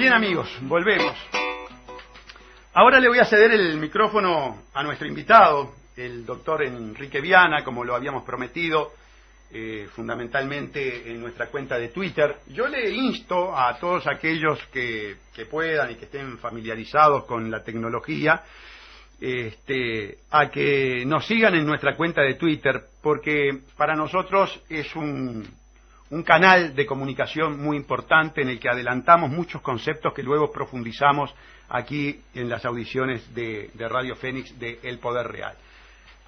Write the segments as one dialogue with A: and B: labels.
A: Bien, amigos, volvemos. Ahora le voy a ceder el micrófono a nuestro invitado, el doctor Enrique Viana, como lo habíamos prometido, fundamentalmente en nuestra cuenta de Twitter. Yo le insto a todos aquellos que puedan y que estén familiarizados con la tecnología, a que nos sigan en nuestra cuenta de Twitter, porque para nosotros es un canal de comunicación muy importante en el que adelantamos muchos conceptos que luego profundizamos aquí en las audiciones de Radio Fénix de El Poder Real.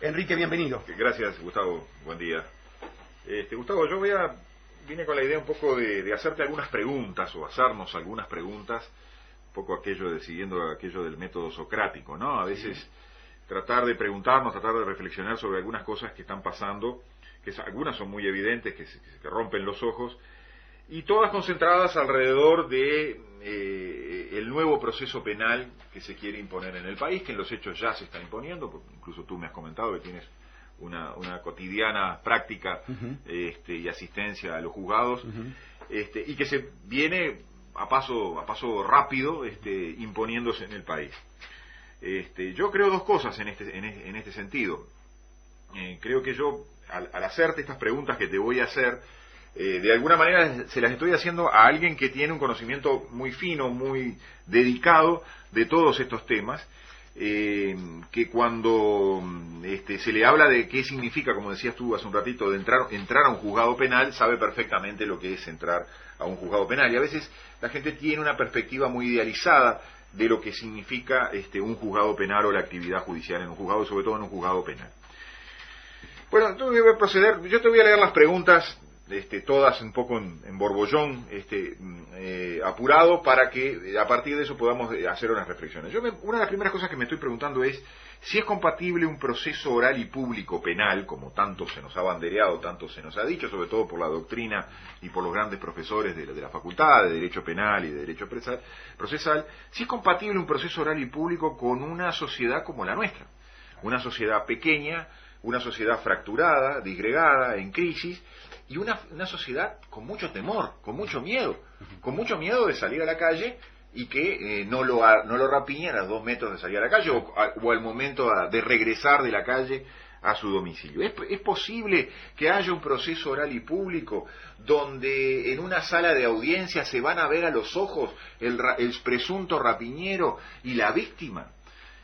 A: Enrique, bienvenido.
B: Gracias, Gustavo. Buen día. Gustavo, yo vine con la idea un poco de hacerte algunas preguntas o hacernos algunas preguntas, un poco siguiendo aquello del método socrático, ¿no? A veces tratar de preguntarnos, tratar de reflexionar sobre algunas cosas que están pasando, que algunas son muy evidentes, que rompen los ojos, y todas concentradas alrededor de el nuevo proceso penal que se quiere imponer en el país, que en los hechos ya se está imponiendo, porque incluso tú me has comentado que tienes una cotidiana práctica y asistencia a los juzgados, y que se viene a paso rápido imponiéndose en el país. Yo creo dos cosas en este sentido. Creo que yo, al hacerte estas preguntas que te voy a hacer, de alguna manera se las estoy haciendo a alguien que tiene un conocimiento muy fino, muy dedicado de todos estos temas, que cuando se le habla de qué significa, como decías tú hace un ratito, de entrar a un juzgado penal, sabe perfectamente lo que es entrar a un juzgado penal. Y a veces la gente tiene una perspectiva muy idealizada de lo que significa un juzgado penal o la actividad judicial en un juzgado, y sobre todo en un juzgado penal. Bueno, entonces voy a proceder. Yo te voy a leer las preguntas, todas un poco en borbollón, apurado, para que a partir de eso podamos hacer unas reflexiones. Una de las primeras cosas que me estoy preguntando es si es compatible un proceso oral y público penal, como tanto se nos ha bandereado, tanto se nos ha dicho, sobre todo por la doctrina y por los grandes profesores de la facultad de Derecho Penal y de Derecho Procesal, si es compatible un proceso oral y público con una sociedad como la nuestra, una sociedad pequeña, una sociedad fracturada, disgregada, en crisis, y una sociedad con mucho temor, con mucho miedo de salir a la calle y que no lo rapiñan a 2 metros de salir a la calle o al momento de regresar de la calle a su domicilio. ¿Es posible que haya un proceso oral y público donde en una sala de audiencia se van a ver a los ojos el presunto rapiñero y la víctima?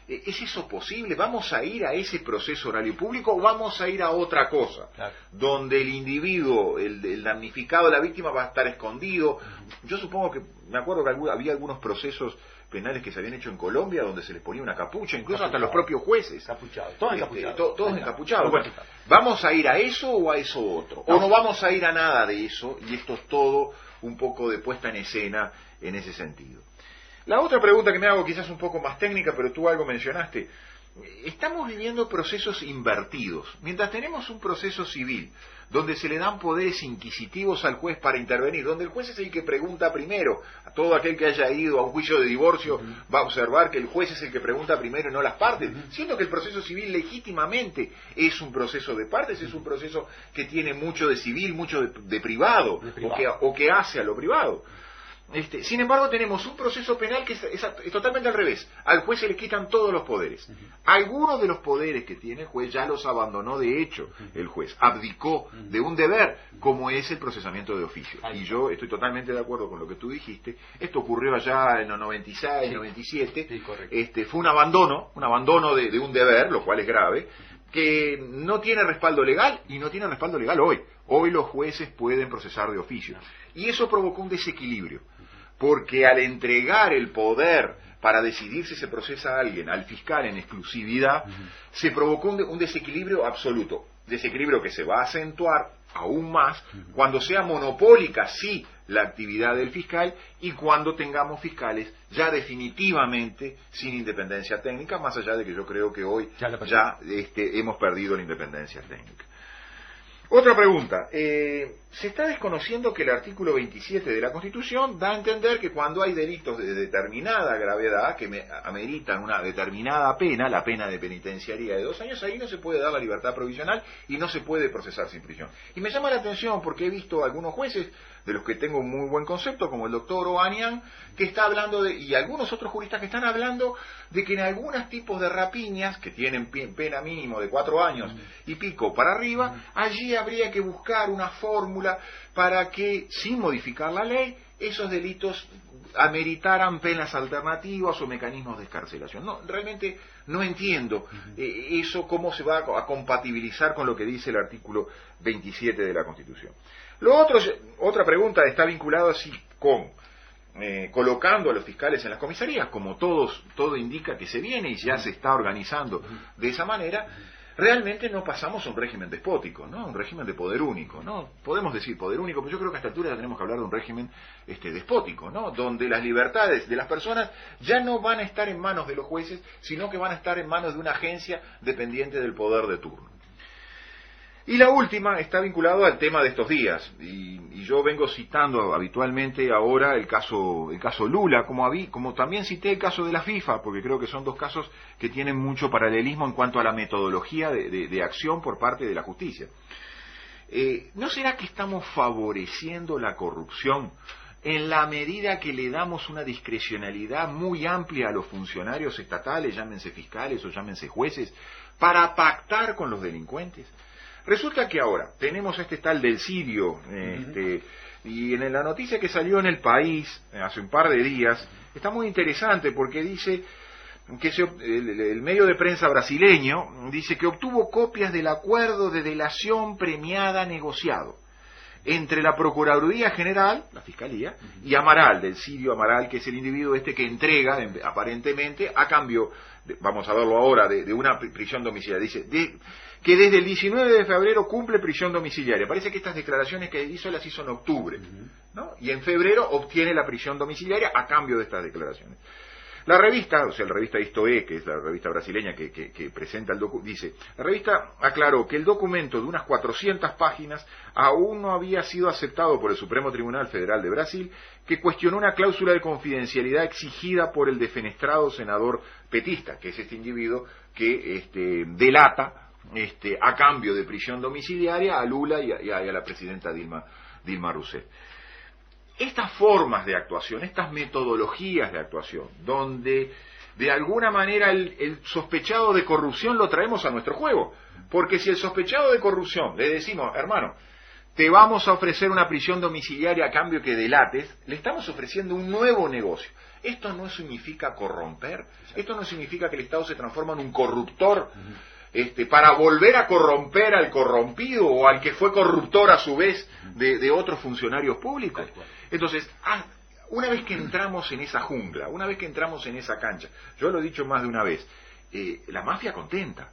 B: ¿Es eso posible? ¿Vamos a ir a ese proceso oral y público o vamos a ir a otra cosa? Claro. Donde el individuo, el damnificado, la víctima va a estar escondido. Yo supongo que, me acuerdo que había algunos procesos penales que se habían hecho en Colombia donde se les ponía una capucha, incluso hasta los propios jueces. Todos encapuchados. Bueno, ¿vamos a ir a eso o a eso otro? ¿O no vamos a ir a nada de eso? Y esto es todo un poco de puesta en escena en ese sentido. La otra pregunta que me hago, quizás un poco más técnica, pero tú algo mencionaste. Estamos viviendo procesos invertidos. Mientras tenemos un proceso civil, donde se le dan poderes inquisitivos al juez para intervenir, donde el juez es el que pregunta primero, a todo aquel que haya ido a un juicio de divorcio va a observar que el juez es el que pregunta primero y no las partes, siendo que el proceso civil legítimamente es un proceso de partes, es un proceso que tiene mucho de civil, mucho de privado, o que hace a lo privado. Sin embargo, tenemos un proceso penal que es totalmente al revés. Al juez se le quitan todos los poderes. Algunos de los poderes que tiene el juez ya los abandonó de hecho el juez. Abdicó de un deber, como es el procesamiento de oficio. Y yo estoy totalmente de acuerdo con lo que tú dijiste. Esto ocurrió allá en los 96, 97. Sí, fue un abandono de un deber, lo cual es grave, que no tiene respaldo legal y no tiene respaldo legal hoy. Hoy los jueces pueden procesar de oficio. Y eso provocó un desequilibrio. Porque al entregar el poder para decidir si se procesa a alguien al fiscal en exclusividad, se provocó un desequilibrio absoluto. Desequilibrio que se va a acentuar aún más cuando sea monopólica, sí, la actividad del fiscal y cuando tengamos fiscales ya definitivamente sin independencia técnica, más allá de que yo creo que hoy ya hemos perdido la independencia técnica. Otra pregunta, se está desconociendo que el artículo 27 de la Constitución da a entender que cuando hay delitos de determinada gravedad que ameritan una determinada pena, la pena de penitenciaría de 2 años, ahí no se puede dar la libertad provisional y no se puede procesar sin prisión. Y me llama la atención porque he visto algunos jueces, de los que tengo un muy buen concepto, como el doctor Oanian, que está hablando y algunos otros juristas que están hablando de que en algunos tipos de rapiñas, que tienen pena mínimo de 4 años y pico para arriba, allí habría que buscar una fórmula para que, sin modificar la ley, esos delitos ameritaran penas alternativas o mecanismos de excarcelación. No, realmente no entiendo eso, cómo se va a compatibilizar con lo que dice el artículo 27 de la Constitución. Otra pregunta está vinculada así con colocando a los fiscales en las comisarías, como todo indica que se viene y ya se está organizando de esa manera. Realmente no pasamos a un régimen despótico, ¿no? Un régimen de poder único, ¿no? Podemos decir poder único, pero yo creo que a esta altura ya tenemos que hablar de un régimen despótico, ¿no? Donde las libertades de las personas ya no van a estar en manos de los jueces, sino que van a estar en manos de una agencia dependiente del poder de turno. Y la última está vinculado al tema de estos días, y yo vengo citando habitualmente ahora el caso Lula, como también cité el caso de la FIFA, porque creo que son dos casos que tienen mucho paralelismo en cuanto a la metodología de acción por parte de la justicia. ¿No será que estamos favoreciendo la corrupción en la medida que le damos una discrecionalidad muy amplia a los funcionarios estatales, llámense fiscales o llámense jueces, para pactar con los delincuentes? Resulta que ahora tenemos tal del Sirio, y en la noticia que salió en El País hace un par de días, está muy interesante porque dice que el medio de prensa brasileño dice que obtuvo copias del acuerdo de delación premiada negociado entre la Procuraduría General, la Fiscalía, y Amaral, del Sirio Amaral, que es el individuo que entrega, aparentemente, a cambio, vamos a verlo ahora, de una prisión domiciliaria. Dice que desde el 19 de febrero cumple prisión domiciliaria. Parece que estas declaraciones que hizo las hizo en octubre, ¿no? Y en febrero obtiene la prisión domiciliaria a cambio de estas declaraciones. La revista, o sea, la revista Isto que es la revista brasileña que presenta el documento, dice, la revista aclaró que el documento de unas 400 páginas aún no había sido aceptado por el Supremo Tribunal Federal de Brasil, que cuestionó una cláusula de confidencialidad exigida por el defenestrado senador petista, que es este individuo que delata a cambio de prisión domiciliaria a Lula y a la presidenta Dilma Rousseff. Estas formas de actuación, estas metodologías de actuación, donde de alguna manera el sospechado de corrupción lo traemos a nuestro juego, porque si el sospechado de corrupción le decimos, hermano, te vamos a ofrecer una prisión domiciliaria a cambio que delates, le estamos ofreciendo un nuevo negocio. Esto no significa corromper, esto no significa que el Estado se transforma en un corruptor, para volver a corromper al corrompido o al que fue corruptor a su vez de otros funcionarios públicos. Entonces, una vez que entramos en esa jungla, una vez que entramos en esa cancha, yo lo he dicho más de una vez, la mafia contenta.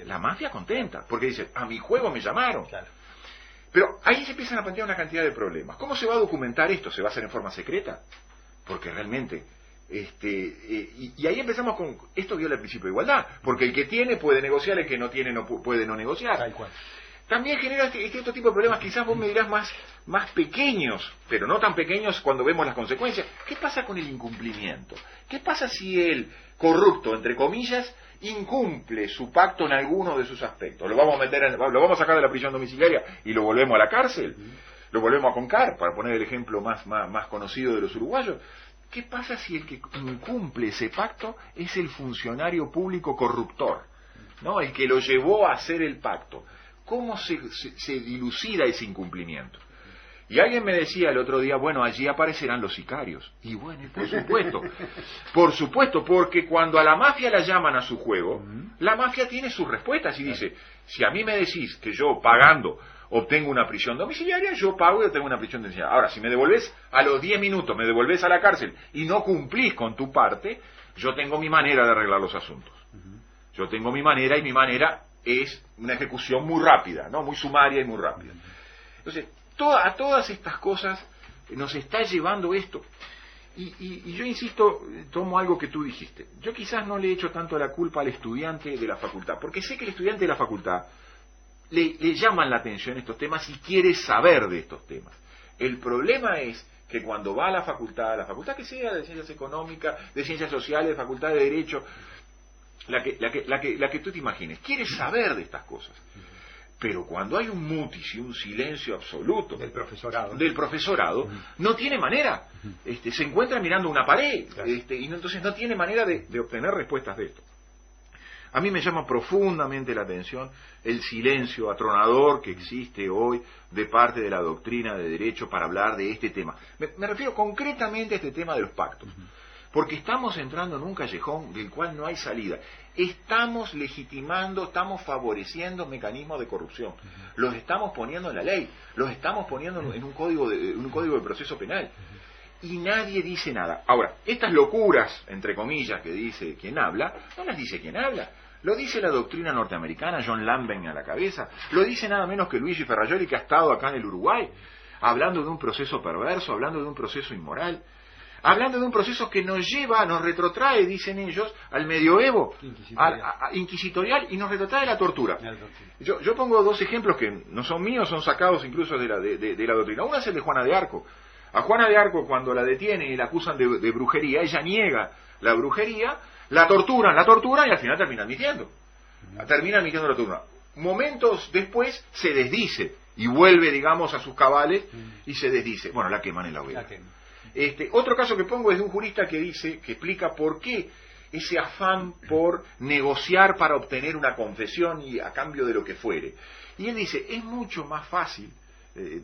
B: La mafia contenta, porque dice, a mi juego me llamaron. Claro. Pero ahí se empiezan a plantear una cantidad de problemas. ¿Cómo se va a documentar esto? ¿Se va a hacer en forma secreta? Porque realmente... y ahí empezamos con, esto viola el principio de igualdad, porque el que tiene puede negociar, el que no tiene puede no negociar. Tal cual. También genera este tipo de problemas, quizás vos me dirás más pequeños, pero no tan pequeños cuando vemos las consecuencias. ¿Qué pasa con el incumplimiento? ¿Qué pasa si el corrupto, entre comillas, incumple su pacto en alguno de sus aspectos? Lo vamos a sacar de la prisión domiciliaria y lo volvemos a la cárcel, lo volvemos a concar, para poner el ejemplo más conocido de los uruguayos. ¿Qué pasa si el que incumple ese pacto es el funcionario público corruptor, ¿no? El que lo llevó a hacer el pacto? ¿Cómo se dilucida ese incumplimiento? Y alguien me decía el otro día, bueno, allí aparecerán los sicarios. Y bueno, por supuesto, porque cuando a la mafia la llaman a su juego, la mafia tiene sus respuestas y dice, si a mí me decís que yo pagando obtengo una prisión domiciliaria, yo pago y obtengo una prisión domiciliaria. Ahora, si me devolvés a los 10 minutos, me devolvés a la cárcel y no cumplís con tu parte, yo tengo mi manera de arreglar los asuntos. Yo tengo mi manera y mi manera es una ejecución muy rápida, ¿no? Muy sumaria y muy rápida. Entonces, a todas estas cosas nos está llevando esto. Y yo insisto, tomo algo que tú dijiste. Yo quizás no le echo tanto la culpa al estudiante de la facultad, porque sé que el estudiante de la facultad le llaman la atención estos temas y quiere saber de estos temas. El problema es que cuando va a la facultad que sea de ciencias económicas, de ciencias sociales, de facultad de derecho, la que tú te imagines, quiere saber de estas cosas. Pero cuando hay un mutis y un silencio absoluto
A: del profesorado,
B: no tiene manera. Se encuentra mirando una pared, y entonces no tiene manera de obtener respuestas de esto. A mí me llama profundamente la atención el silencio atronador que existe hoy de parte de la doctrina de derecho para hablar de este tema. Me refiero concretamente a este tema de los pactos. Porque estamos entrando en un callejón del cual no hay salida. Estamos legitimando, estamos favoreciendo mecanismos de corrupción. Los estamos poniendo en la ley, los estamos poniendo en un código de proceso penal. Y nadie dice nada. Ahora, estas locuras, entre comillas, que dice quien habla, no las dice quien habla. Lo dice la doctrina norteamericana, John Lanvin a la cabeza. Lo dice nada menos que Luigi Ferrajoli, que ha estado acá en el Uruguay, hablando de un proceso perverso, hablando de un proceso inmoral. Hablando de un proceso que nos retrotrae, dicen ellos, al medioevo, inquisitorial, y nos retrotrae la tortura. Yo pongo dos ejemplos que no son míos, son sacados incluso de la doctrina. Uno es el de Juana de Arco. A Juana de Arco, cuando la detienen y la acusan de brujería, ella niega la brujería, la torturan y al final termina admitiendo. Termina admitiendo la tortura. Momentos después se desdice y vuelve, digamos, a sus cabales y se desdice. Bueno, la queman en la hoguera. Otro caso que pongo es de un jurista que explica por qué ese afán por negociar para obtener una confesión y a cambio de lo que fuere. Y él dice, es mucho más fácil,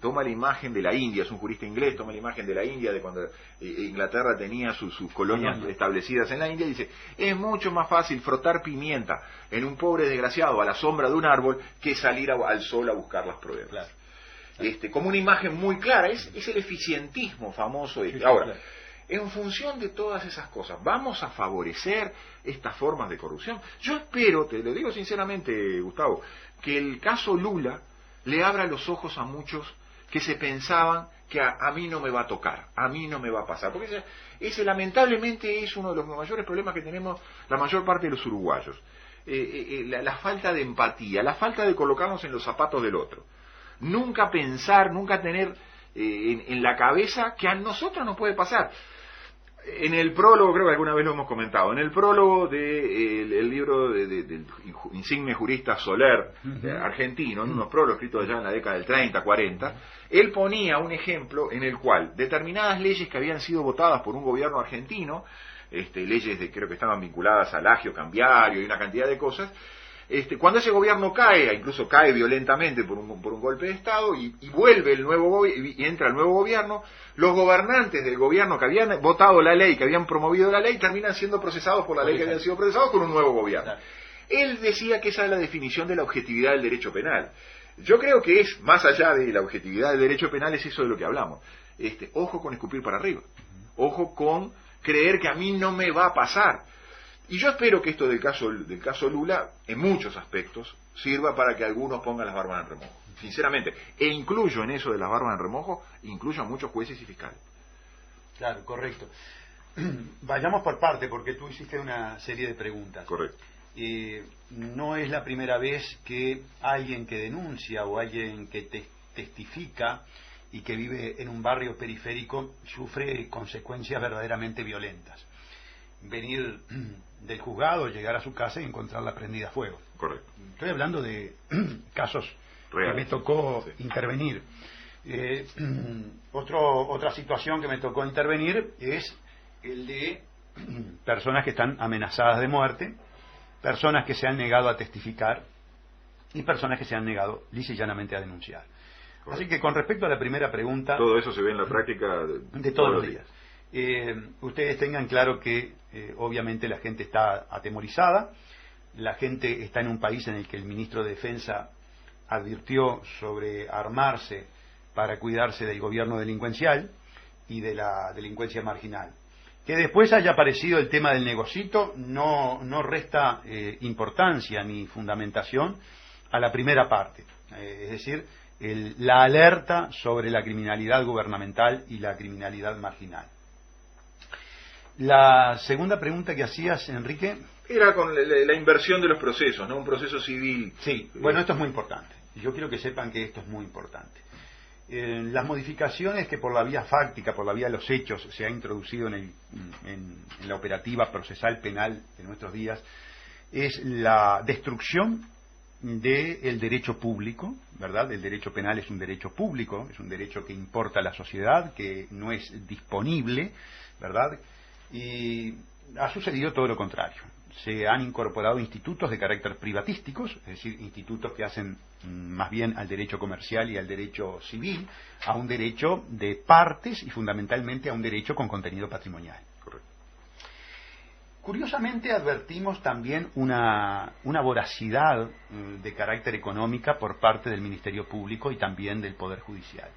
B: toma la imagen de la India, es un jurista inglés, toma la imagen de la India, de cuando Inglaterra tenía sus colonias establecidas en la India, y dice, es mucho más fácil frotar pimienta en un pobre desgraciado a la sombra de un árbol que salir al sol a buscar las pruebas. Claro. Como una imagen muy clara, es el eficientismo famoso. Ahora, en función de todas esas cosas, ¿vamos a favorecer estas formas de corrupción? Yo espero, te lo digo sinceramente, Gustavo, que el caso Lula le abra los ojos a muchos que se pensaban que a mí no me va a tocar, a mí no me va a pasar. Porque ese lamentablemente es uno de los mayores problemas que tenemos la mayor parte de los uruguayos. La falta de empatía, la falta de colocarnos en los zapatos del otro. Nunca pensar, nunca tener en la cabeza que a nosotros nos puede pasar. En el prólogo, creo que alguna vez lo hemos comentado, en el prólogo del libro del insigne jurista Soler, argentino, en unos prólogos escritos allá en la década del 30, 40, él ponía un ejemplo en el cual determinadas leyes que habían sido votadas por un gobierno argentino, leyes creo que estaban vinculadas al agio cambiario y una cantidad de cosas, cuando ese gobierno cae, incluso cae violentamente por un golpe de Estado, y vuelve y entra el nuevo gobierno, los gobernantes del gobierno que habían votado la ley, que habían promovido la ley, terminan siendo procesados por la ley que habían sido procesados con un nuevo gobierno. Él decía que esa es la definición de la objetividad del derecho penal. Yo creo que es, más allá de la objetividad del derecho penal, es eso de lo que hablamos. Ojo con escupir para arriba. Ojo con creer que a mí no me va a pasar. Y yo espero que esto del caso Lula, en muchos aspectos, sirva para que algunos pongan las barbas en remojo. Sinceramente. E incluyo en eso de las barbas en remojo, incluyo a muchos jueces y fiscales.
A: Claro, correcto. Vayamos por parte, porque tú hiciste una serie de preguntas.
B: Correcto.
A: No es la primera vez que alguien que denuncia o alguien que testifica y que vive en un barrio periférico sufre consecuencias verdaderamente violentas. Venir del juzgado, llegar a su casa y encontrarla prendida a fuego.
B: Correcto.
A: Estoy hablando de casos
B: reales
A: que me tocó intervenir. Otra situación que me tocó intervenir es el de personas que están amenazadas de muerte, personas que se han negado a testificar y personas que se han negado lisa y llanamente a denunciar. Correcto. Así que con respecto a la primera pregunta...
B: Todo eso se ve en la práctica
A: de todos los días. Ustedes tengan claro que obviamente la gente está atemorizada, la gente está en un país en el que el ministro de Defensa advirtió sobre armarse para cuidarse del gobierno delincuencial y de la delincuencia marginal. Que después haya aparecido el tema del negocito no resta importancia ni fundamentación a la primera parte, es decir, la alerta sobre la criminalidad gubernamental y la criminalidad marginal. La segunda pregunta que hacías, Enrique...
B: Era con la inversión de los procesos, ¿no? Un proceso civil.
A: Sí, bueno, esto es muy importante. yo quiero que sepan que esto es muy importante. Las modificaciones que por la vía fáctica, por la vía de los hechos, se ha introducido en la operativa procesal penal de nuestros días, es la destrucción del derecho público, ¿verdad? El derecho penal es un derecho público, es un derecho que importa a la sociedad, que no es disponible, ¿verdad? Y ha sucedido todo lo contrario. Se han incorporado institutos de carácter privatísticos, es decir, institutos que hacen más bien al derecho comercial y al derecho civil, a un derecho de partes y fundamentalmente a un derecho con contenido patrimonial.
B: Correcto.
A: Curiosamente advertimos también una voracidad de carácter económica por parte del Ministerio Público y también del Poder Judicial.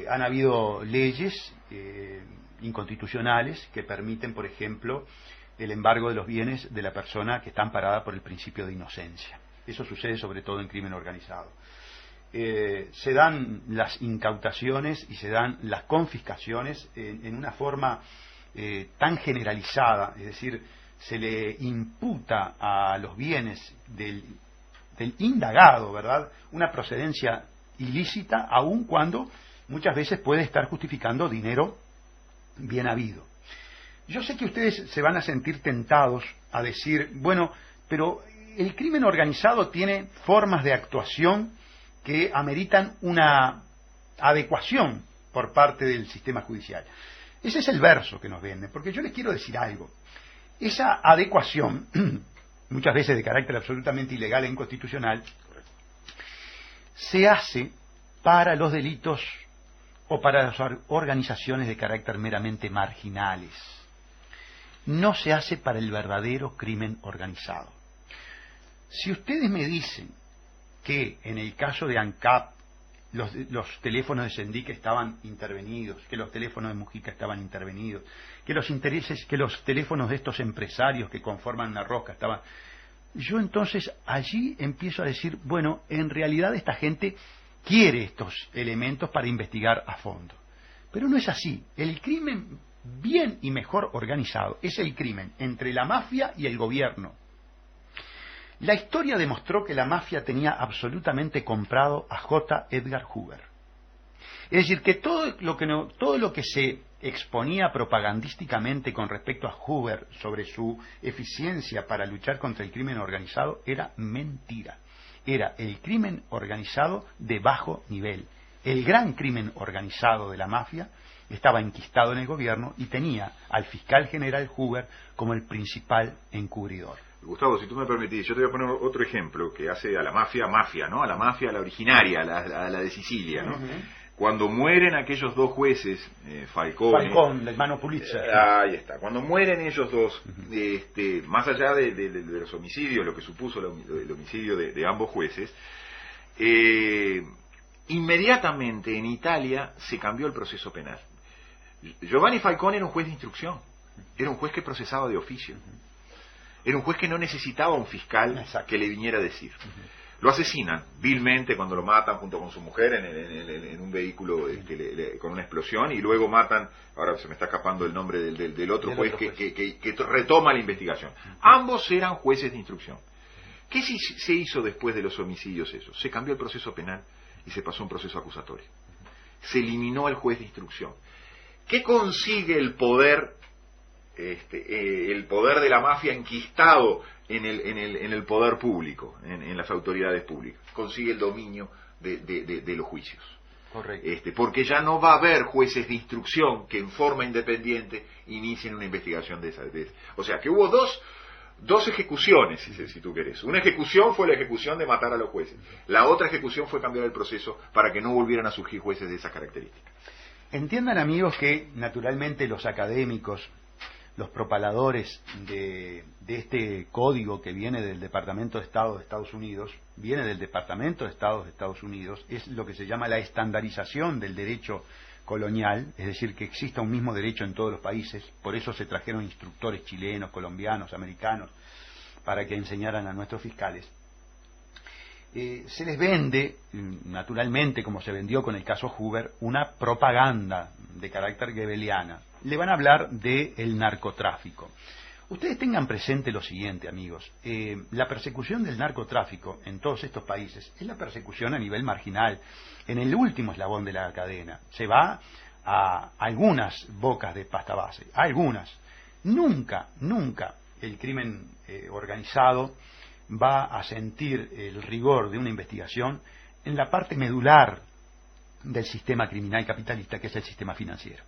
A: Han habido leyes inconstitucionales que permiten, por ejemplo, el embargo de los bienes de la persona que está amparada por el principio de inocencia. Eso sucede sobre todo en crimen organizado. Se dan las incautaciones y se dan las confiscaciones en una forma tan generalizada, es decir, se le imputa a los bienes del indagado, ¿verdad?, una procedencia ilícita, aun cuando muchas veces puede estar justificando dinero bien habido. Yo sé que ustedes se van a sentir tentados a decir, bueno, pero el crimen organizado tiene formas de actuación que ameritan una adecuación por parte del sistema judicial. Ese es el verso que nos venden, porque yo les quiero decir algo. Esa adecuación, muchas veces de carácter absolutamente ilegal e inconstitucional, se hace para los delitos o para las organizaciones de carácter meramente marginales. No se hace para el verdadero crimen organizado. Si ustedes me dicen que en el caso de ANCAP los teléfonos de Sendic estaban intervenidos, que los teléfonos de Mujica estaban intervenidos, que los teléfonos de estos empresarios que conforman una rosca estaban... Yo entonces allí empiezo a decir, bueno, en realidad esta gente quiere estos elementos para investigar a fondo. Pero no es así. El crimen bien y mejor organizado es el crimen entre la mafia y el gobierno. La historia demostró que la mafia tenía absolutamente comprado a J. Edgar Hoover. Es decir, que todo lo que se exponía propagandísticamente con respecto a Hoover sobre su eficiencia para luchar contra el crimen organizado era mentira. Era el crimen organizado de bajo nivel. El gran crimen organizado de la mafia estaba enquistado en el gobierno y tenía al fiscal general Hoover como el principal encubridor.
B: Gustavo, si tú me permitís, yo te voy a poner otro ejemplo que hace a la mafia, ¿no? A la mafia, a la originaria, a la de Sicilia, ¿no? Uh-huh. Cuando mueren aquellos dos jueces,
A: Falcón, el hermano Pulitzer.
B: Ahí está. Cuando mueren ellos dos, uh-huh, más allá de los homicidios, lo que supuso el homicidio de ambos jueces, inmediatamente en Italia se cambió el proceso penal. Giovanni Falcone era un juez de instrucción, era un juez que procesaba de oficio. Era un juez que no necesitaba un fiscal que le viniera a decir. Uh-huh. Lo asesinan vilmente cuando lo matan junto con su mujer en un vehículo con una explosión, y luego matan, ahora se me está escapando el nombre del otro juez que retoma la investigación. Uh-huh. Ambos eran jueces de instrucción. ¿Qué se hizo después de los homicidios esos? Se cambió el proceso penal y se pasó a un proceso acusatorio. Uh-huh. Se eliminó al juez de instrucción. ¿Qué consigue el poder? El poder de la mafia enquistado en el poder público, en las autoridades públicas. Consigue el dominio de los juicios.
A: Correcto.
B: Porque ya no va a haber jueces de instrucción que en forma independiente inicien una investigación de esa. O sea, que hubo dos ejecuciones, si tú querés. Una ejecución fue la ejecución de matar a los jueces. La otra ejecución fue cambiar el proceso para que no volvieran a surgir jueces de esas características.
A: Entiendan, amigos, que naturalmente los académicos, los propaladores de este código que viene del Departamento de Estado de Estados Unidos, viene del Departamento de Estado de Estados Unidos, es lo que se llama la estandarización del derecho colonial, es decir, que exista un mismo derecho en todos los países. Por eso se trajeron instructores chilenos, colombianos, americanos, para que enseñaran a nuestros fiscales. Se les vende, naturalmente, como se vendió con el caso Hoover, una propaganda de carácter goebbeliana. Le van a hablar del narcotráfico. Ustedes tengan presente lo siguiente, amigos. La persecución del narcotráfico en todos estos países es la persecución a nivel marginal, en el último eslabón de la cadena. Se va a algunas bocas de pasta base, a algunas. Nunca el crimen organizado va a sentir el rigor de una investigación en la parte medular del sistema criminal capitalista, que es el sistema financiero.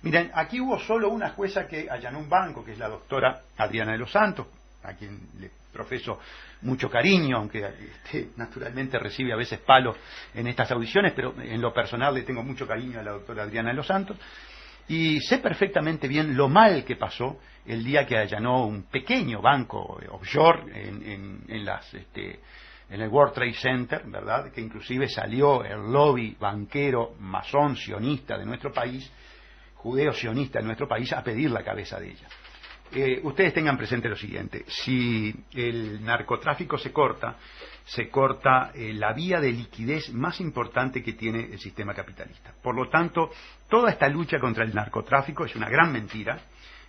A: Miren, aquí hubo solo una jueza que allanó un banco, que es la doctora Adriana de los Santos, a quien le profeso mucho cariño, aunque naturalmente recibe a veces palos en estas audiciones, pero en lo personal le tengo mucho cariño a la doctora Adriana de los Santos, y sé perfectamente bien lo mal que pasó el día que allanó un pequeño banco offshore en el World Trade Center, ¿verdad?, que inclusive salió el lobby banquero masón sionista de nuestro país, judeo-sionista de nuestro país, a pedir la cabeza de ella. Ustedes tengan presente lo siguiente: si el narcotráfico se corta la vía de liquidez más importante que tiene el sistema capitalista. Por lo tanto, toda esta lucha contra el narcotráfico es una gran mentira.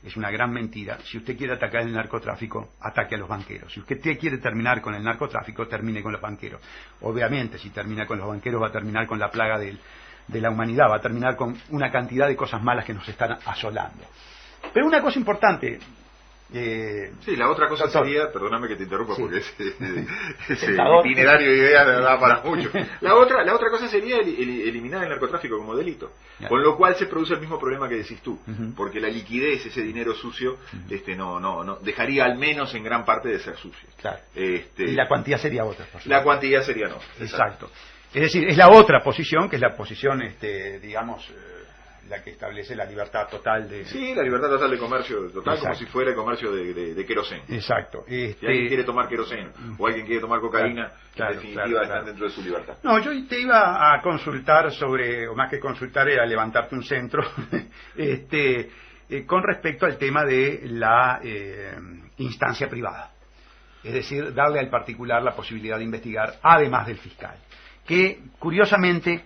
A: Es una gran mentira. Si usted quiere atacar el narcotráfico, ataque a los banqueros. Si usted quiere terminar con el narcotráfico, termine con los banqueros. Obviamente, si termina con los banqueros, va a terminar con la plaga de la humanidad, va a terminar con una cantidad de cosas malas que nos están asolando. Pero una cosa importante...
B: sí, la otra cosa
A: doctor,
B: sería, perdóname que te interrumpa, sí, porque ese
A: tentador,
B: itinerario de ideas da para mucho. La otra cosa sería eliminar el narcotráfico como delito, con lo cual se produce el mismo problema que decís tú, porque la liquidez, ese dinero sucio, no dejaría al menos en gran parte de ser sucio.
A: Claro. Y la cuantía sería otra.
B: La cuantía sería no.
A: Exacto. Es decir, es la otra posición, que es la posición, digamos, la que establece la libertad total de...
B: Sí, la libertad total de comercio, total. Exacto. Como si fuera el comercio de queroseno.
A: Exacto.
B: Si alguien quiere tomar queroseno o alguien quiere tomar cocaína, en definitiva están dentro de su libertad.
A: No, yo te iba a consultar sobre, o más que consultar era levantarte un centro, con respecto al tema de la instancia privada. Es decir, darle al particular la posibilidad de investigar, además del fiscal. Que, curiosamente,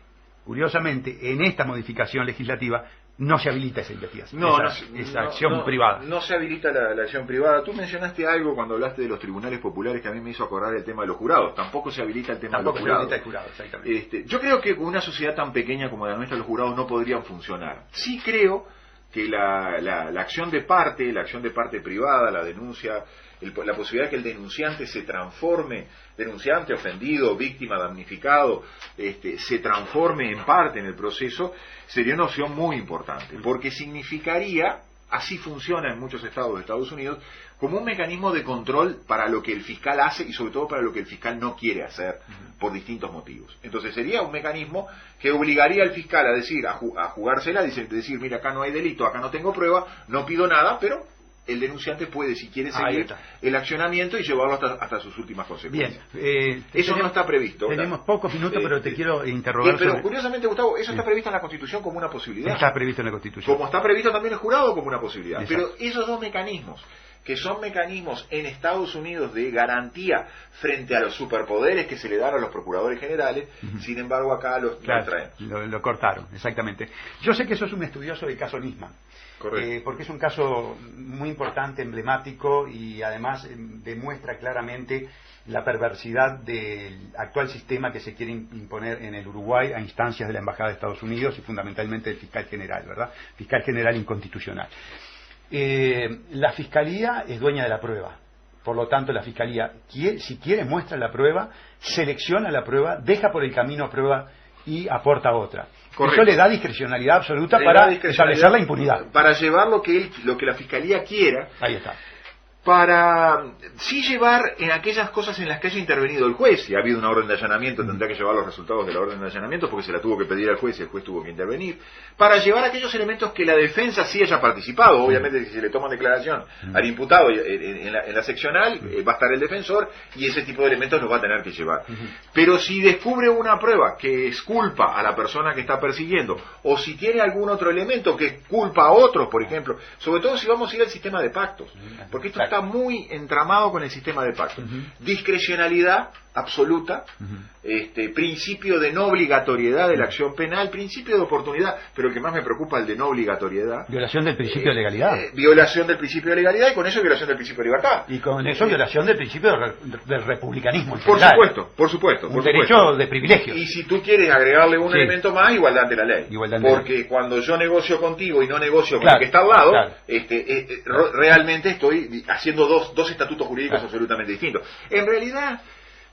A: en esta modificación legislativa no se habilita esa investigación, esa acción privada.
B: No se habilita la acción privada. Tú mencionaste algo cuando hablaste de los tribunales populares que a mí me hizo acordar el tema de los jurados. Tampoco se habilita el tema de los jurados.
A: Se habilita el jurado, exactamente.
B: Yo creo que con una sociedad tan pequeña como la nuestra, los jurados no podrían funcionar. Sí creo que la acción de parte privada, la denuncia, la posibilidad de que el denunciante se transforme, denunciante, ofendido, víctima, damnificado, se transforme en parte en el proceso, sería una opción muy importante, porque significaría, así funciona en muchos estados de Estados Unidos, como un mecanismo de control para lo que el fiscal hace y sobre todo para lo que el fiscal no quiere hacer por distintos motivos. Entonces sería un mecanismo que obligaría al fiscal a decir, a jugársela, decir, mira, acá no hay delito, acá no tengo prueba, no pido nada, pero el denunciante puede, si quiere, seguir el accionamiento y llevarlo hasta sus últimas consecuencias. Bien, eso no está previsto.
A: Tenemos pocos minutos, pero te quiero interrogar.
B: Pero curiosamente, Gustavo, eso está previsto en la Constitución como una posibilidad.
A: Está previsto en la Constitución.
B: Como está previsto también el jurado como una posibilidad.
A: Exacto.
B: Pero esos dos mecanismos, que son mecanismos en Estados Unidos de garantía frente a los superpoderes que se le dan a los procuradores generales, sin embargo acá los traen.
A: Lo cortaron, exactamente. Yo sé que sos un estudioso del caso Nisman.
B: Correcto.
A: Porque es un caso muy importante, emblemático, y además demuestra claramente la perversidad del actual sistema que se quiere imponer en el Uruguay a instancias de la Embajada de Estados Unidos y fundamentalmente del fiscal general, ¿verdad? Fiscal general inconstitucional. La Fiscalía es dueña de la prueba. Por lo tanto, la Fiscalía, si quiere, muestra la prueba, selecciona la prueba, deja por el camino prueba y aporta otra. Correcto. Eso le da discrecionalidad absoluta para establecer la impunidad.
B: Para llevar lo que la Fiscalía quiera.
A: Ahí está.
B: Para sí llevar en aquellas cosas en las que haya intervenido el juez. Si ha habido una orden de allanamiento, tendrá que llevar los resultados de la orden de allanamiento porque se la tuvo que pedir al juez y el juez tuvo que intervenir. Para llevar aquellos elementos que la defensa sí haya participado. Obviamente, si se le toma declaración al imputado en la seccional, va a estar el defensor y ese tipo de elementos los va a tener que llevar. Pero si descubre una prueba que exculpa a la persona que está persiguiendo, o si tiene algún otro elemento que culpa a otros, por ejemplo, sobre todo si vamos a ir al sistema de pactos, porque esto está muy entramado con el sistema de pactos. Discrecionalidad absoluta, principio de no obligatoriedad de la acción penal, principio de oportunidad, pero el que más me preocupa es el de no obligatoriedad.
A: Violación del principio de legalidad.
B: Violación del principio de legalidad y con eso violación del principio de libertad.
A: Y con eso violación del principio del republicanismo.
B: Por supuesto, por supuesto.
A: Un derecho de privilegios.
B: Y si tú quieres agregarle un elemento más, igualdad ante la ley. Porque cuando yo negocio contigo y no negocio con el que está al lado, realmente estoy haciendo dos estatutos jurídicos absolutamente distintos. En realidad,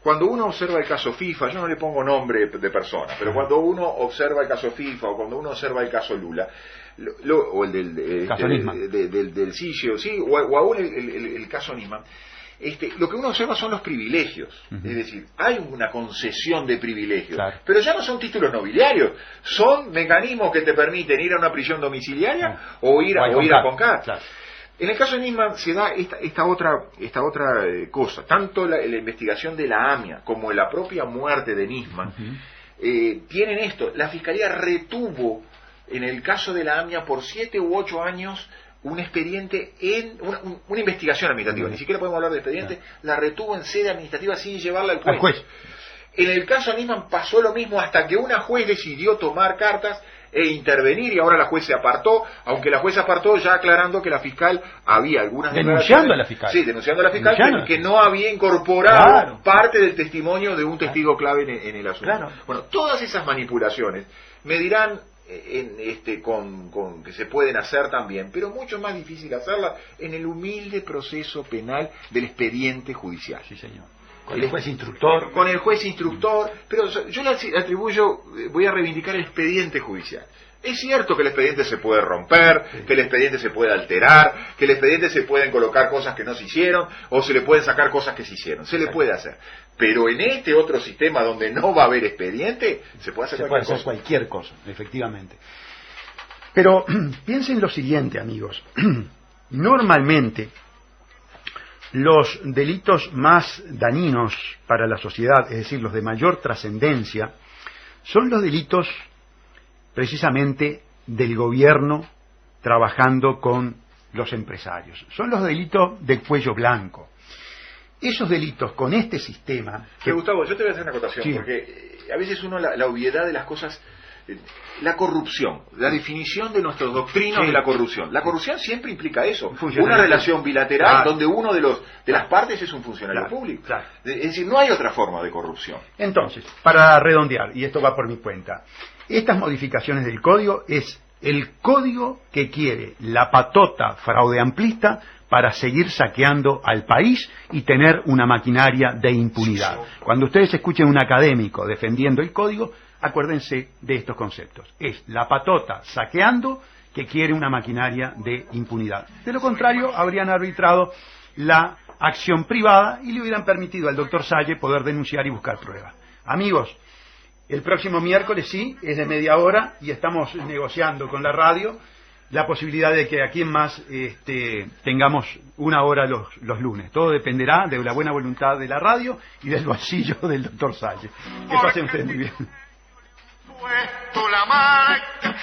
B: cuando uno observa el caso FIFA, yo no le pongo nombre de persona, pero cuando uno observa el caso FIFA o cuando uno observa el caso Lula, o el del Sisio, sí, o aún el caso Nisman, lo que uno observa son los privilegios. Es decir, hay una concesión de privilegios, pero ya no son títulos nobiliarios, son mecanismos que te permiten ir a una prisión domiciliaria o ir a Concat. En el caso de Nisman se da esta otra cosa. Tanto la investigación de la AMIA como la propia muerte de Nisman tienen esto. La Fiscalía retuvo, en el caso de la AMIA, por 7 u 8 años, un expediente una investigación administrativa. Ni siquiera podemos hablar de expediente. La retuvo en sede administrativa sin llevarla al juez. En el caso de Nisman pasó lo mismo hasta que una juez decidió tomar cartas e intervenir, y ahora la juez se apartó, aunque la juez se apartó ya aclarando que la fiscal había algunas
A: denunciando a la fiscal.
B: Sí, denunciando a la fiscal que no había incorporado parte del testimonio de un testigo clave en el asunto. Bueno, todas esas manipulaciones me dirán con que se pueden hacer también, pero mucho más difícil hacerlas en el humilde proceso penal del expediente judicial.
A: Sí, señor. Con el juez instructor.
B: Con el juez instructor, pero yo le atribuyo, voy a reivindicar el expediente judicial. Es cierto que el expediente se puede romper, que el expediente se puede alterar, que el expediente se pueden colocar cosas que no se hicieron, o se le pueden sacar cosas que se hicieron. Se le puede hacer. Pero en este otro sistema donde no va a haber expediente, se puede hacer
A: cualquier cosa, efectivamente. Pero piensen lo siguiente, amigos. Normalmente, los delitos más dañinos para la sociedad, es decir, los de mayor trascendencia, son los delitos precisamente del gobierno trabajando con los empresarios. Son los delitos del cuello blanco. Esos delitos con este sistema...
B: Gustavo, yo te voy a hacer una acotación, porque a veces uno la obviedad de las cosas... La corrupción, la definición de nuestros doctrinos de la corrupción. La corrupción siempre implica eso, una relación bilateral donde uno de las partes es un funcionario público. Es decir, no hay otra forma de corrupción.
A: Entonces, para redondear, y esto va por mi cuenta, estas modificaciones del código es el código que quiere la patota fraudeamplista para seguir saqueando al país y tener una maquinaria de impunidad. Cuando ustedes escuchen un académico defendiendo el código, acuérdense de estos conceptos. Es la patota saqueando que quiere una maquinaria de impunidad. De lo contrario, habrían arbitrado la acción privada y le hubieran permitido al doctor Salle poder denunciar y buscar pruebas. Amigos, el próximo miércoles sí, es de media hora y estamos negociando con la radio la posibilidad de que aquí en más tengamos una hora los lunes. Todo dependerá de la buena voluntad de la radio y del bolsillo del doctor Salle. Que pasen ustedes muy bien.
C: Puesto la marca